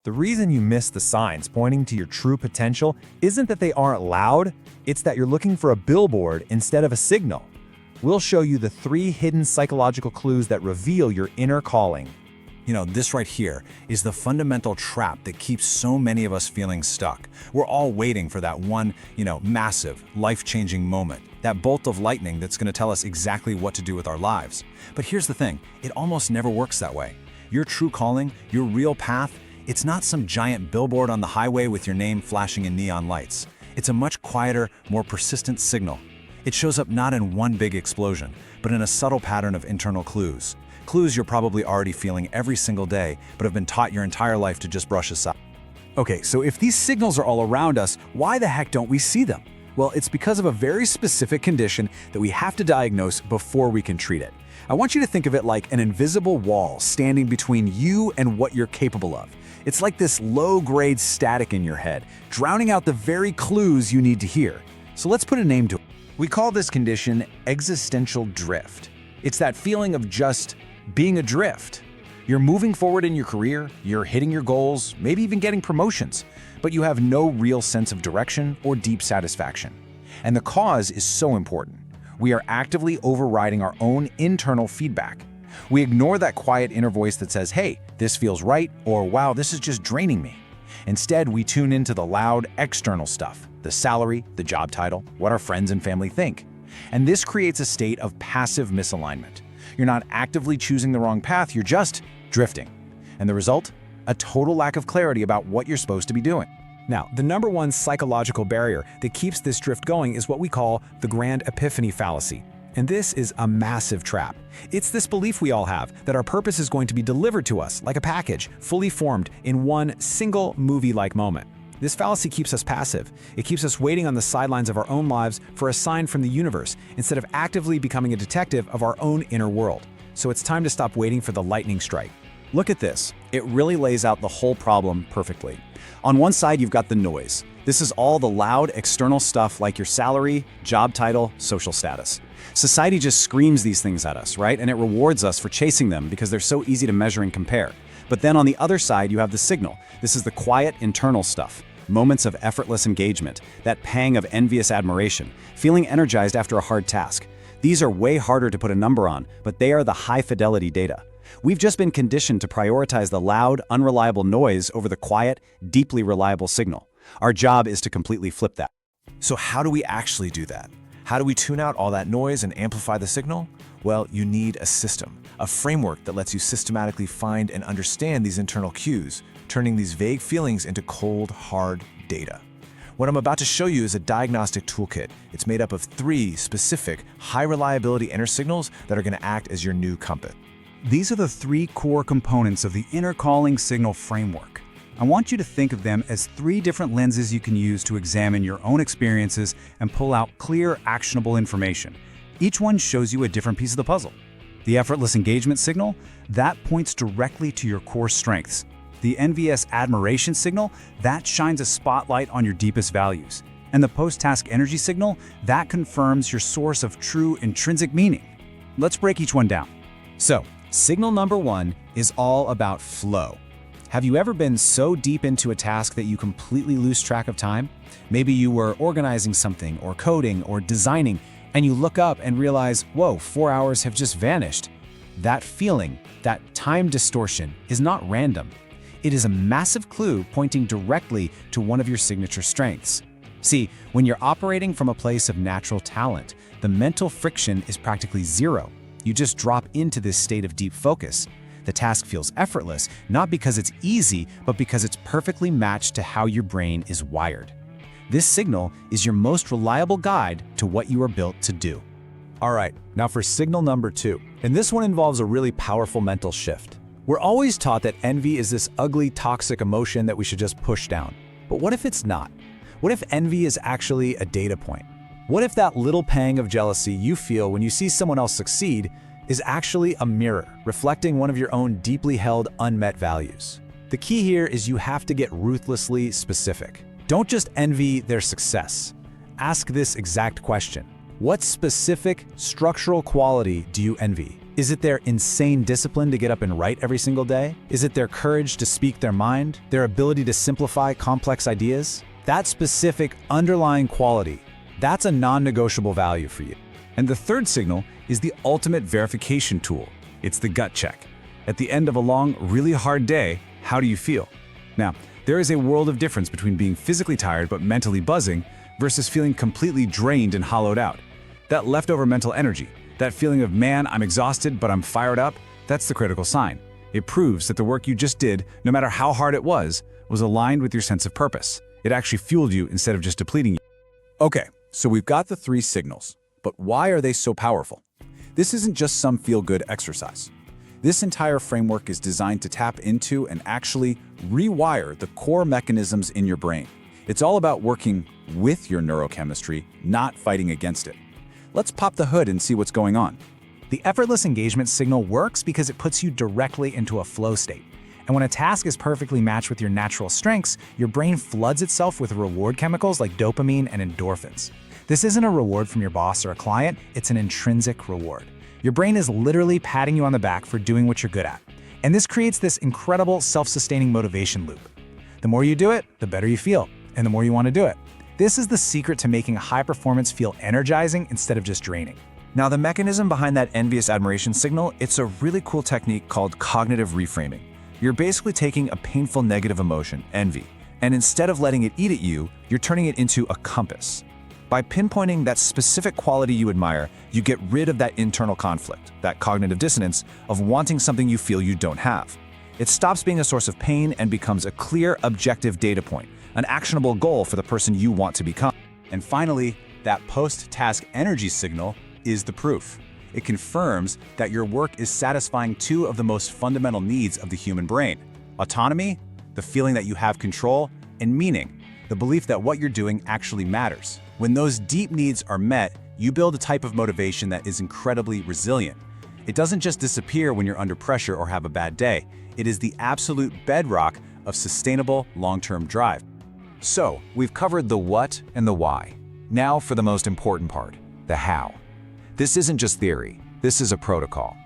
The reason you miss the signs pointing to your true potential isn't that they aren't loud, it's that you're looking for a billboard instead of a signal. We'll show you the 3 hidden psychological clues that reveal your inner calling. This right here is the fundamental trap that keeps so many of us feeling stuck. We're all waiting for that one, massive, life-changing moment, that bolt of lightning that's going to tell us exactly what to do with our lives. But here's the thing, it almost never works that way. Your true calling, your real path, it's not some giant billboard on the highway with your name flashing in neon lights. It's a much quieter, more persistent signal. It shows up not in one big explosion, but in a subtle pattern of internal clues. Clues you're probably already feeling every single day, but have been taught your entire life to just brush aside. Okay, so if these signals are all around us, why the heck don't we see them? Well, it's because of a very specific condition that we have to diagnose before we can treat it. I want you to think of it like an invisible wall standing between you and what you're capable of. It's like this low-grade static in your head, drowning out the very clues you need to hear. So let's put a name to it. We call this condition existential drift. It's that feeling of just being adrift. You're moving forward in your career, you're hitting your goals, maybe even getting promotions, but you have no real sense of direction or deep satisfaction. And the cause is so important. We are actively overriding our own internal feedback. We ignore that quiet inner voice that says, hey, this feels right, or wow, this is just draining me. Instead, we tune into the loud external stuff, the salary, the job title, what our friends and family think. And this creates a state of passive misalignment. You're not actively choosing the wrong path, you're just drifting. And the result? A total lack of clarity about what you're supposed to be doing. Now, the number one psychological barrier that keeps this drift going is what we call the Grand Epiphany Fallacy. And this is a massive trap. It's this belief we all have that our purpose is going to be delivered to us like a package, fully formed in one single movie-like moment. This fallacy keeps us passive. It keeps us waiting on the sidelines of our own lives for a sign from the universe instead of actively becoming a detective of our own inner world. So it's time to stop waiting for the lightning strike. Look at this. It really lays out the whole problem perfectly. On one side, you've got the noise. This is all the loud external stuff like your salary, job title, social status. Society just screams these things at us, right? And it rewards us for chasing them because they're so easy to measure and compare. But then on the other side, you have the signal. This is the quiet internal stuff. Moments of effortless engagement, that pang of envious admiration, feeling energized after a hard task. These are way harder to put a number on, but they are the high-fidelity data. We've just been conditioned to prioritize the loud, unreliable noise over the quiet, deeply reliable signal. Our job is to completely flip that. So how do we actually do that? How do we tune out all that noise and amplify the signal? Well, you need a system, a framework that lets you systematically find and understand these internal cues, turning these vague feelings into cold, hard data. What I'm about to show you is a diagnostic toolkit. It's made up of 3 specific, high-reliability inner signals that are going to act as your new compass. These are the 3 core components of the inner calling signal framework. I want you to think of them as 3 different lenses you can use to examine your own experiences and pull out clear, actionable information. Each one shows you a different piece of the puzzle. The Effortless Engagement Signal, that points directly to your core strengths. The Envious Admiration Signal, that shines a spotlight on your deepest values. And the Post-Task Energy Signal, that confirms your source of true intrinsic meaning. Let's break each one down. So, signal number 1 is all about flow. Have you ever been so deep into a task that you completely lose track of time? Maybe you were organizing something or coding or designing, and you look up and realize, whoa, 4 hours have just vanished. That feeling, that time distortion, is not random. It is a massive clue pointing directly to one of your signature strengths. See, when you're operating from a place of natural talent, the mental friction is practically zero. You just drop into this state of deep focus. The task feels effortless, not because it's easy, but because it's perfectly matched to how your brain is wired. This signal is your most reliable guide to what you are built to do. All right, now for signal number 2. And this one involves a really powerful mental shift. We're always taught that envy is this ugly, toxic emotion that we should just push down. But what if it's not? What if envy is actually a data point? What if that little pang of jealousy you feel when you see someone else succeed is actually a mirror, reflecting one of your own deeply held unmet values? The key here is you have to get ruthlessly specific. Don't just envy their success. Ask this exact question. What specific structural quality do you envy? Is it their insane discipline to get up and write every single day? Is it their courage to speak their mind? Their ability to simplify complex ideas? That specific underlying quality, that's a non-negotiable value for you. And the third signal is the ultimate verification tool. It's the gut check. At the end of a long, really hard day, how do you feel? Now, there is a world of difference between being physically tired but mentally buzzing versus feeling completely drained and hollowed out. That leftover mental energy, that feeling of, man, I'm exhausted but I'm fired up, that's the critical sign. It proves that the work you just did, no matter how hard it was aligned with your sense of purpose. It actually fueled you instead of just depleting you. Okay, so we've got the three signals, but why are they so powerful? This isn't just some feel-good exercise. This entire framework is designed to tap into and actually rewire the core mechanisms in your brain. It's all about working with your neurochemistry, not fighting against it. Let's pop the hood and see what's going on. The effortless engagement signal works because it puts you directly into a flow state. And when a task is perfectly matched with your natural strengths, your brain floods itself with reward chemicals like dopamine and endorphins. This isn't a reward from your boss or a client, it's an intrinsic reward. Your brain is literally patting you on the back for doing what you're good at. And this creates this incredible self-sustaining motivation loop. The more you do it, the better you feel, and the more you want to do it. This is the secret to making high performance feel energizing instead of just draining. Now, the mechanism behind that envious admiration signal, it's a really cool technique called cognitive reframing. You're basically taking a painful negative emotion, envy, and instead of letting it eat at you, you're turning it into a compass. By pinpointing that specific quality you admire, you get rid of that internal conflict, that cognitive dissonance of wanting something you feel you don't have. It stops being a source of pain and becomes a clear, objective data point, an actionable goal for the person you want to become. And finally, that post-task energy signal is the proof. It confirms that your work is satisfying two of the most fundamental needs of the human brain: autonomy, the feeling that you have control, and meaning, the belief that what you're doing actually matters. When those deep needs are met, you build a type of motivation that is incredibly resilient. It doesn't just disappear when you're under pressure or have a bad day. It is the absolute bedrock of sustainable long-term drive. So, we've covered the what and the why. Now for the most important part, the how. This isn't just theory, this is a protocol.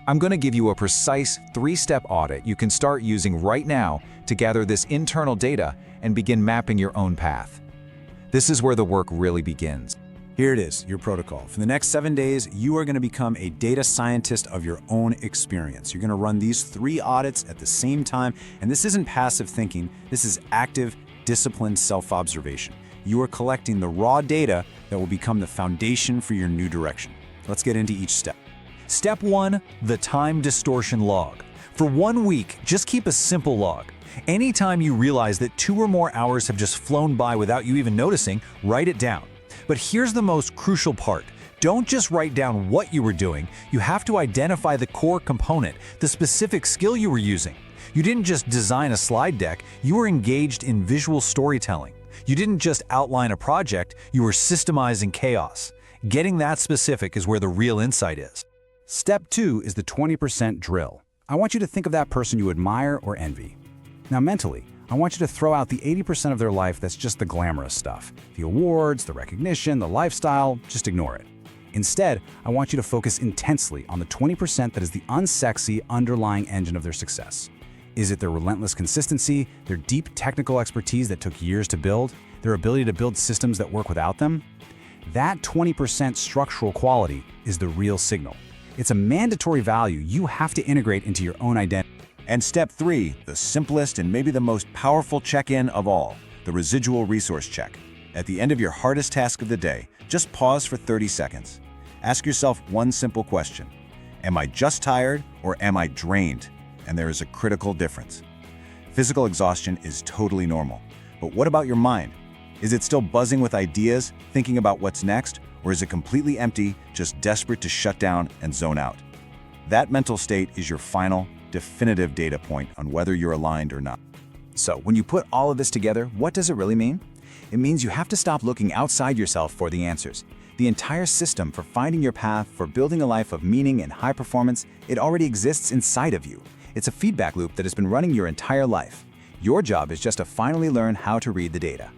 I'm going to give you a precise 3-step audit you can start using right now to gather this internal data and begin mapping your own path. This is where the work really begins. Here it is, your protocol. For the next 7 days, you are going to become a data scientist of your own experience. You're going to run these 3 audits at the same time, and this isn't passive thinking, this is active, disciplined self-observation. You are collecting the raw data that will become the foundation for your new direction. Let's get into each step. Step 1, the time distortion log. For 1 week, just keep a simple log. Anytime you realize that 2 or more hours have just flown by without you even noticing, write it down. But here's the most crucial part. Don't just write down what you were doing, you have to identify the core component, the specific skill you were using. You didn't just design a slide deck, you were engaged in visual storytelling. You didn't just outline a project, you were systemizing chaos. Getting that specific is where the real insight is. Step 2 is the 20% drill. I want you to think of that person you admire or envy. Now mentally, I want you to throw out the 80% of their life that's just the glamorous stuff. The awards, the recognition, the lifestyle, just ignore it. Instead, I want you to focus intensely on the 20% that is the unsexy underlying engine of their success. Is it their relentless consistency, their deep technical expertise that took years to build, their ability to build systems that work without them? That 20% structural quality is the real signal. It's a mandatory value you have to integrate into your own identity. And step 3, the simplest and maybe the most powerful check-in of all, the residual resource check. At the end of your hardest task of the day, just pause for 30 seconds. Ask yourself one simple question. Am I just tired or am I drained? And there is a critical difference. Physical exhaustion is totally normal. But what about your mind? Is it still buzzing with ideas, thinking about what's next, or is it completely empty, just desperate to shut down and zone out? That mental state is your final, definitive data point on whether you're aligned or not. So, when you put all of this together, what does it really mean? It means you have to stop looking outside yourself for the answers. The entire system for finding your path, for building a life of meaning and high performance, it already exists inside of you. It's a feedback loop that has been running your entire life. Your job is just to finally learn how to read the data.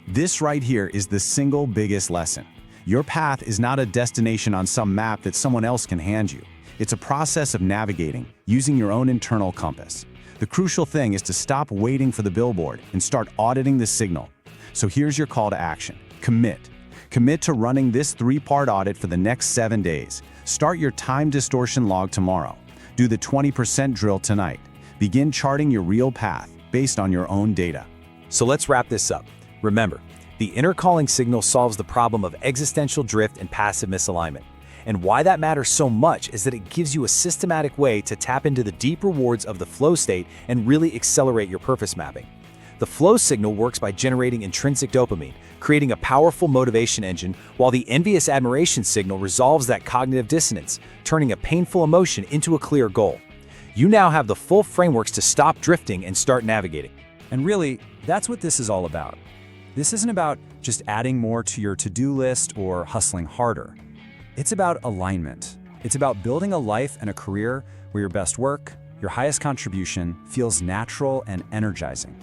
This right here is the single biggest lesson. Your path is not a destination on some map that someone else can hand you. It's a process of navigating, using your own internal compass. The crucial thing is to stop waiting for the billboard and start auditing the signal. So here's your call to action. Commit. Commit to running this 3-part audit for the next 7 days. Start your time distortion log tomorrow. Do the 20% drill tonight. Begin charting your real path based on your own data. So let's wrap this up. Remember, the inner calling signal solves the problem of existential drift and passive misalignment. And why that matters so much is that it gives you a systematic way to tap into the deep rewards of the flow state and really accelerate your purpose mapping. The flow signal works by generating intrinsic dopamine, creating a powerful motivation engine, while the envious admiration signal resolves that cognitive dissonance, turning a painful emotion into a clear goal. You now have the full frameworks to stop drifting and start navigating. And really, that's what this is all about. This isn't about just adding more to your to-do list or hustling harder. It's about alignment. It's about building a life and a career where your best work, your highest contribution, feels natural and energizing.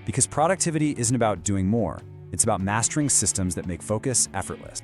Because productivity isn't about doing more, it's about mastering systems that make focus effortless.